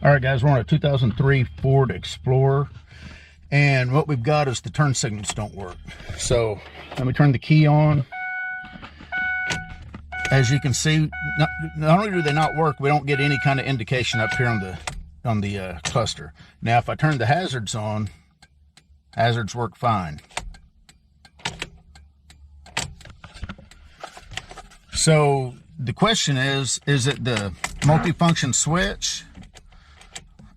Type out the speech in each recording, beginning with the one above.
All right, guys, we're on a 2003 Ford Explorer, and what we've got is the turn signals don't work. So let me turn the key on. As you can see, not only do they not work, we don't get any kind of indication up here on the cluster. Now, if I turn the hazards on, hazards work fine. So the question is it the multifunction switch,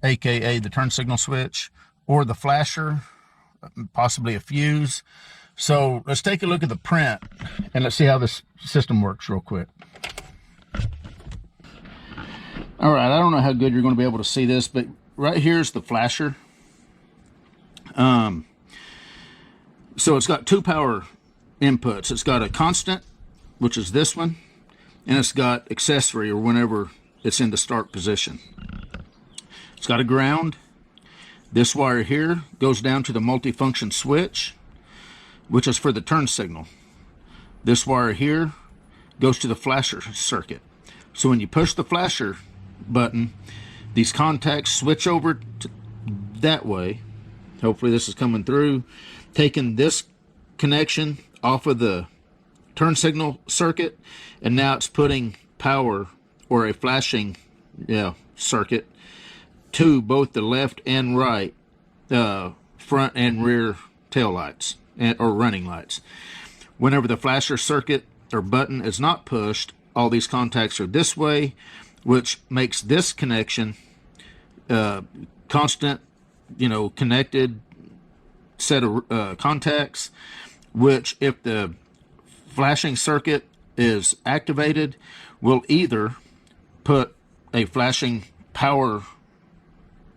aka the turn signal switch, or the flasher, possibly a fuse? So let's take a look at the print and let's see how this system works real quick. All right, I don't know how good you're going to be able to see this, but right here's the flasher. So it's got two power inputs. It's got a constant, which is this one, and it's got accessory, or whenever it's in the start position. It's got a ground. This wire here goes down to the multifunction switch, which is for the turn signal. This wire here goes to the flasher circuit. So when you push the flasher button, these contacts switch over to that way. Hopefully this is coming through, taking this connection off of the turn signal circuit, and now it's putting power, or a flashing circuit, to both the left and right front and rear tail lights or running lights. Whenever the flasher circuit or button is not pushed, all these contacts are this way, which makes this connection constant, connected set of contacts, which, if the flashing circuit is activated, will either put a flashing power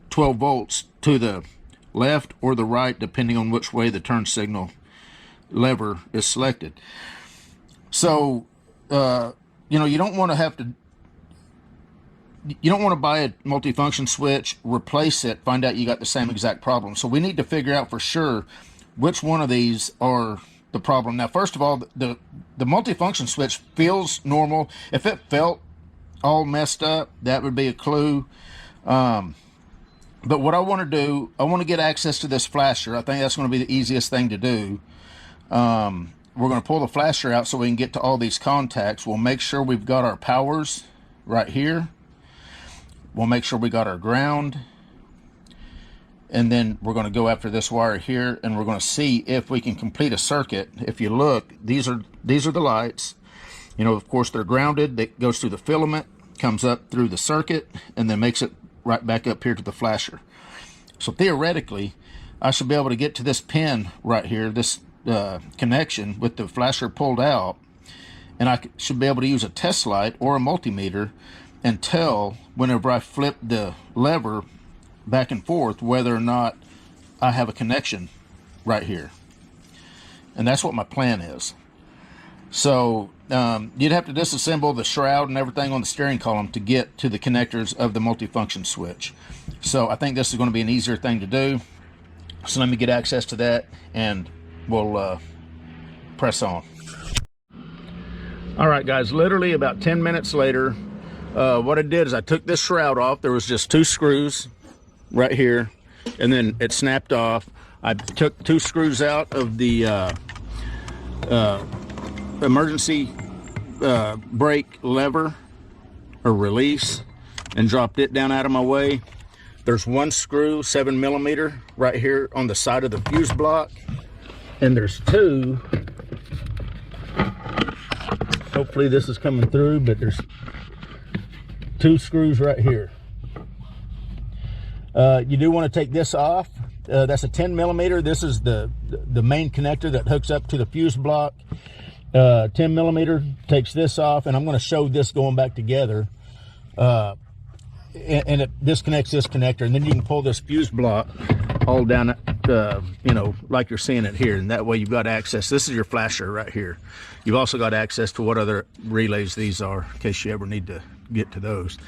12 volts to the left or the right, depending on which way the turn signal lever is selected. So you don't want to buy a multifunction switch, replace it, find out you got the same exact problem. So we need to figure out for sure which one of these are the problem. Now, first of all, the multifunction switch feels normal. If it felt all messed up, that would be a clue. But what I want to do, I want to get access to this flasher. I think that's going to be the easiest thing to do. We're going to pull the flasher out so we can get to all these contacts. We'll make sure we've got our powers right here. We'll make sure we got our ground. And then we're going to go after this wire here, and we're going to see if we can complete a circuit. If you look, these are the lights. Of course, they're grounded. That goes through the filament, comes up through the circuit, and then makes it right back up here to the flasher. So theoretically, I should be able to get to this pin right here, this connection with the flasher pulled out, and I should be able to use a test light or a multimeter and tell, whenever I flip the lever back and forth, whether or not I have a connection right here. And that's what my plan is. So you'd have to disassemble the shroud and everything on the steering column to get to the connectors of the multifunction switch. So I think this is going to be an easier thing to do. So let me get access to that, and we'll press on. All right, guys, literally about 10 minutes later, what I did is I took this shroud off. There was just two screws right here, and then it snapped off. I took two screws out of the emergency brake lever or release and dropped it down out of my way. There's one screw, 7mm, right here on the side of the fuse block, and there's two. Hopefully this is coming through, but there's two screws right here. You do want to take this off. That's a 10mm. This is the main connector that hooks up to the fuse block. 10mm takes this off, and I'm going to show this going back together. And it disconnects this connector, and then you can pull this fuse block all down, like you're seeing it here, and that way you've got access. This is your flasher right here. You've also got access to what other relays these are, in case you ever need to get to those.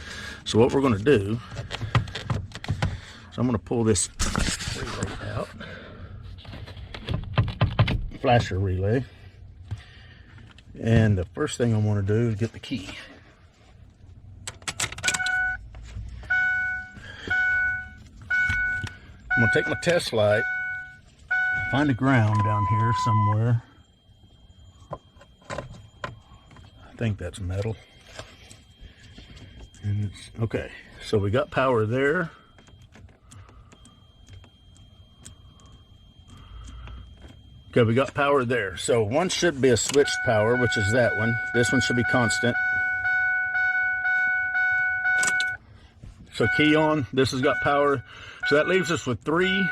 So what we're going to do, so I'm going to pull this relay out, flasher relay, and the first thing I want to do is get the key. I'm gonna take my test light, find a ground down here somewhere. I think that's metal. And it's okay. So we got power there. Okay, we got power there. So one should be a switched power, which is that one. This one should be constant. So key on, this has got power. So that leaves us with 3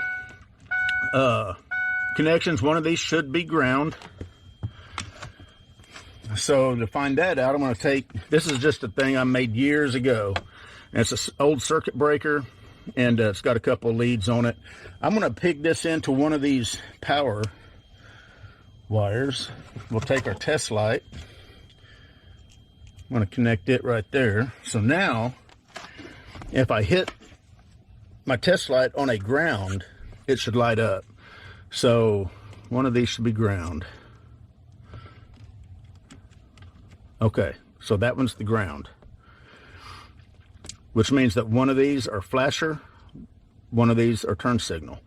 connections. One of these should be ground. So to find that out, I'm gonna take, this is just a thing I made years ago. And it's an old circuit breaker, and it's got a couple of leads on it. I'm gonna pig this into one of these power wires. We'll take our test light. I'm gonna connect it right there. So now, if I hit my test light on a ground, it should light up. So one of these should be ground. Okay, so that one's the ground, which means that one of these are flasher, one of these are turn signal.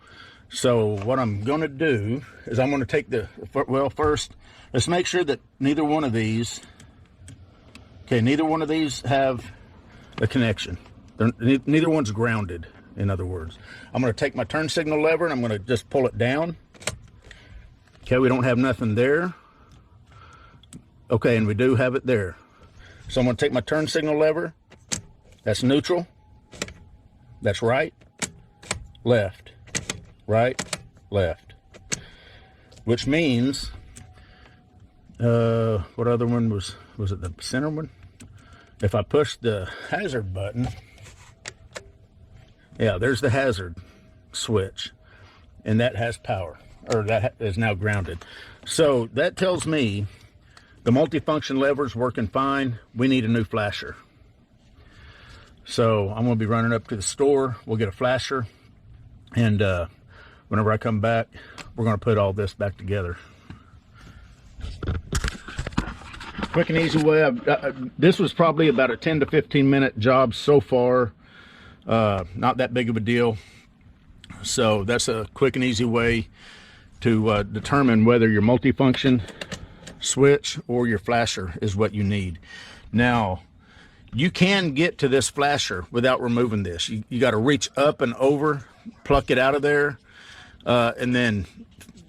So what I'm going to do is I'm going to take the, well, first, let's make sure that neither one of these, okay, neither one of these have a connection. Neither one's grounded, in other words. I'm going to take my turn signal lever and I'm going to just pull it down. Okay, we don't have nothing there. Okay, and we do have it there. So I'm going to take my turn signal lever. That's neutral. That's right, left, right, left. Which means, what other one was it the center one? If I push the hazard button, yeah, there's the hazard switch, and that has power, or that is now grounded. So that tells me the multifunction lever's working fine. We need a new flasher. So I'm going to be running up to the store. We'll get a flasher, and whenever I come back, we're going to put all this back together. Quick and easy way. This was probably about a 10 to 15 minute job so far. Not that big of a deal. So that's a quick and easy way to determine whether your multifunction switch or your flasher is what you need. Now, you can get to this flasher without removing this. You got to reach up and over, pluck it out of there, and then,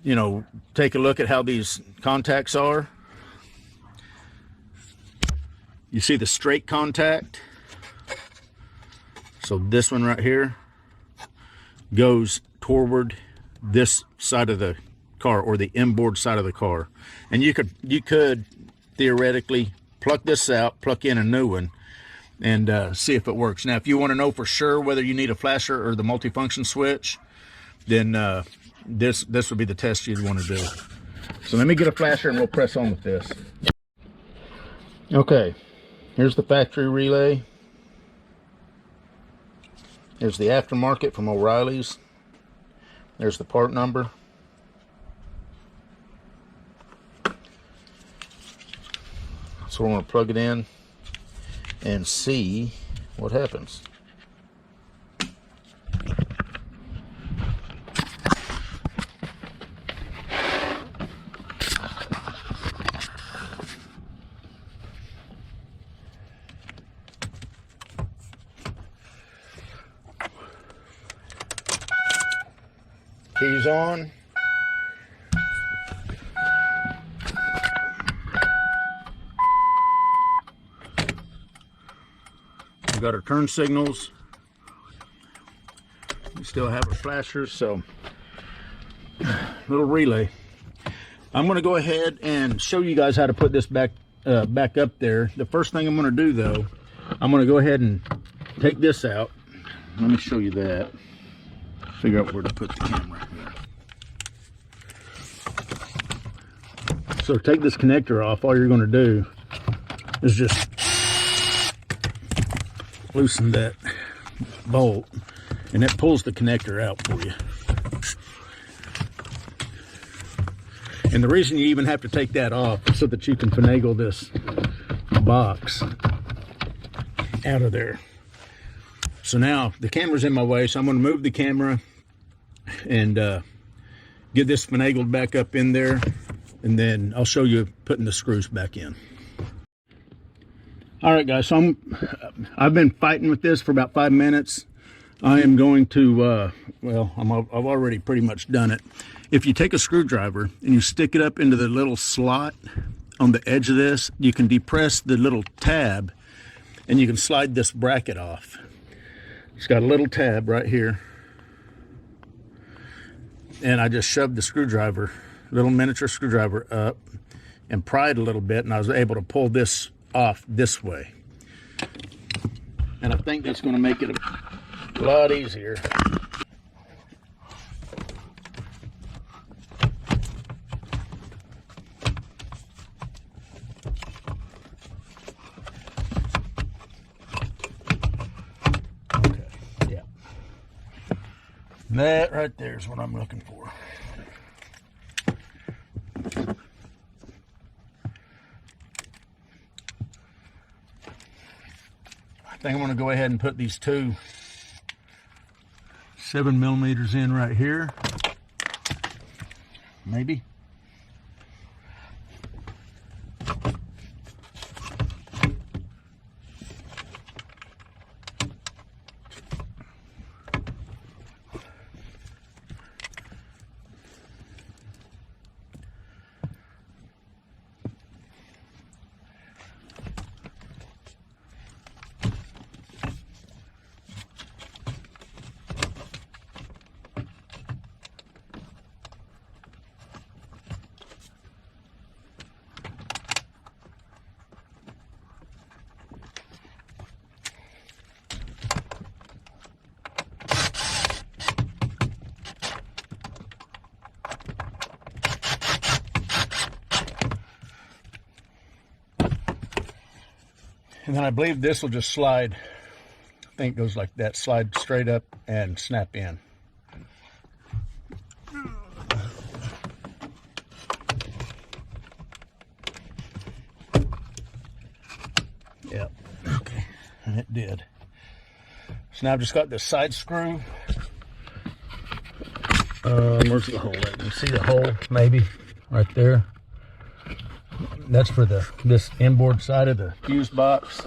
you know, take a look at how these contacts are. You see the straight contact? So this one right here goes toward this side of the car, or the inboard side of the car. And you could theoretically pluck this out, pluck in a new one, and see if it works. Now, if you want to know for sure whether you need a flasher or the multifunction switch, then this would be the test you'd want to do. So let me get a flasher and we'll press on with this. Okay, here's the factory relay. Here's the aftermarket from O'Reilly's. There's the part number. So we're going to plug it in and see what happens. Keys on. We got our turn signals. We still have our flashers, so little relay. I'm going to go ahead and show you guys how to put this back up there. The first thing I'm going to do, though, I'm going to go ahead and take this out. Let me show you that. Figure out where to put the camera. So take this connector off. All you're going to do is just loosen that bolt, and it pulls the connector out for you. And the reason you even have to take that off is so that you can finagle this box out of there. So now the camera's in my way, so I'm going to move the camera and get this finagled back up in there, and then I'll show you putting the screws back in. All right, guys, so I've been fighting with this for about 5 minutes. I am going to, well, I've already pretty much done it. If you take a screwdriver and you stick it up into the little slot on the edge of this, you can depress the little tab and you can slide this bracket off. It's got a little tab right here. And I just shoved the screwdriver, little miniature screwdriver up and pried a little bit, and I was able to pull this off this way. And I think that's going to make it a lot easier. Okay, yeah. That right there is what I'm looking for. I think I'm going to go ahead and put these two 7mm in right here. Maybe. And then I believe this will just slide, I think it goes like that, slide straight up and snap in. Yep, okay, and it did. So now I've just got this side screw. Where's the hole at? You see the hole, maybe, right there. That's for this inboard side of the fuse box.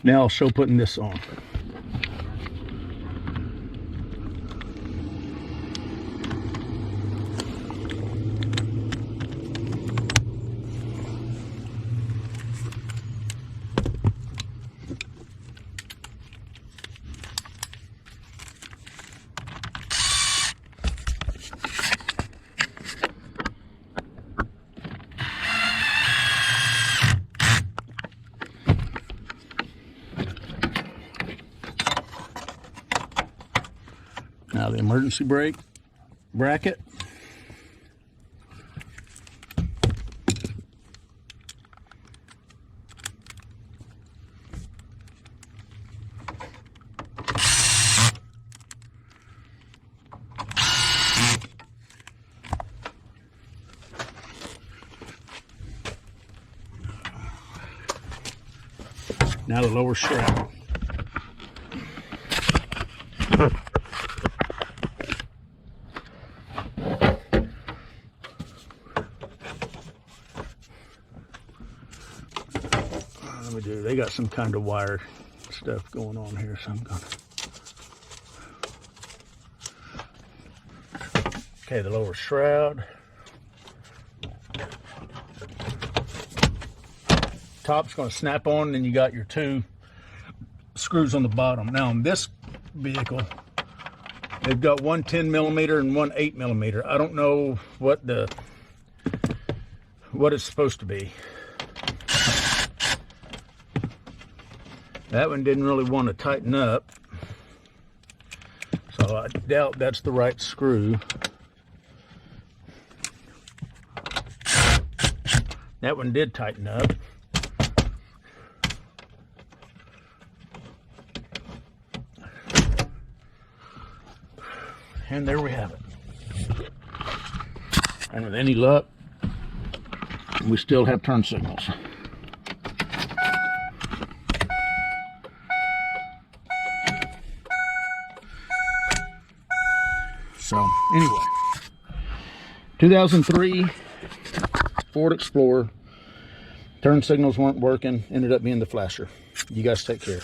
Now I'll show putting this on. Now the emergency brake bracket. Now the lower strap. They got some kind of wire stuff going on here, so I'm gonna. Okay, the lower shroud. Top's gonna snap on, and then you got your two screws on the bottom. Now on this vehicle, They've got one 10 millimeter and one 8 millimeter. I don't know what it's supposed to be. That one didn't really want to tighten up, so I doubt that's the right screw. That one did tighten up. And there we have it. And with any luck, we still have turn signals. So anyway, 2003 Ford Explorer. Turn signals weren't working, ended up being the flasher. You guys take care.